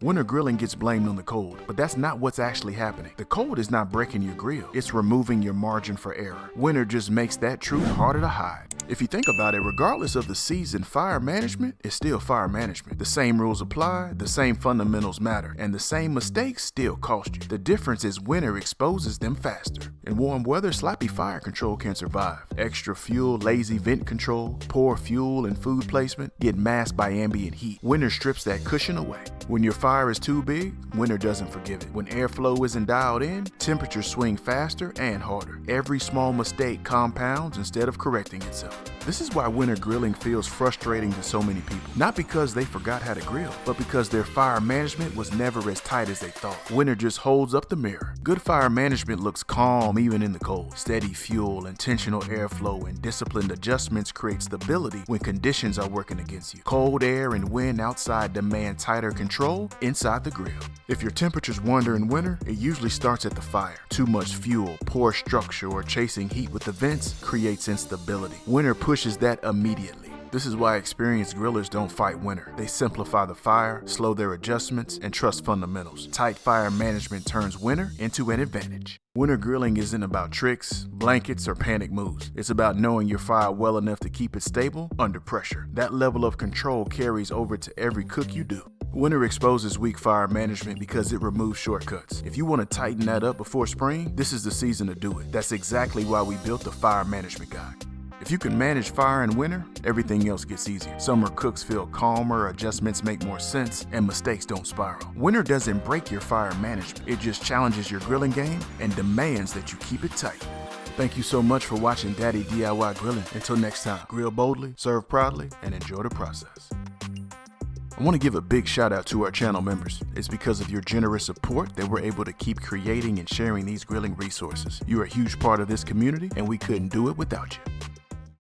Winter grilling gets blamed on the cold, but that's not what's actually happening. The cold is not breaking your grill, it's removing your margin for error. Winter just makes that truth harder to hide. If you think about it, regardless of the season, fire management is still fire management. The same rules apply, the same fundamentals matter, and the same mistakes still cost you. The difference is winter exposes them faster. In warm weather, sloppy fire control can survive. Extra fuel, lazy vent control, poor fuel and food placement get masked by ambient heat. Winter strips that cushion away. When your fire is too big, winter doesn't forgive it. When airflow isn't dialed in, temperatures swing faster and harder. Every small mistake compounds instead of correcting itself. This is why winter grilling feels frustrating to so many people. Not because they forgot how to grill, but because their fire management was never as tight as they thought. Winter just holds up the mirror. Good fire management looks calm even in the cold. Steady fuel, intentional airflow, and disciplined adjustments create stability when conditions are working against you. Cold air and wind outside demand tighter control inside the grill. If your temperatures wander in winter, it usually starts at the fire. Too much fuel, poor structure, or chasing heat with the vents creates instability. Winter pushes that immediately. This is why experienced grillers don't fight winter. They simplify the fire, slow their adjustments, and trust fundamentals. Tight fire management turns winter into an advantage. Winter grilling isn't about tricks, blankets, or panic moves. It's about knowing your fire well enough to keep it stable under pressure. That level of control carries over to every cook you do. Winter exposes weak fire management because it removes shortcuts. If you want to tighten that up before spring, this is the season to do it. That's exactly why we built the Fire Management Guide. If you can manage fire in winter, everything else gets easier. Summer cooks feel calmer, adjustments make more sense, and mistakes don't spiral. Winter doesn't break your fire management. It just challenges your grilling game and demands that you keep it tight. Thank you so much for watching Daddy DIY Grilling. Until next time, grill boldly, serve proudly, and enjoy the process. I want to give a big shout out to our channel members. It's because of your generous support that we're able to keep creating and sharing these grilling resources. You're a huge part of this community, and we couldn't do it without you.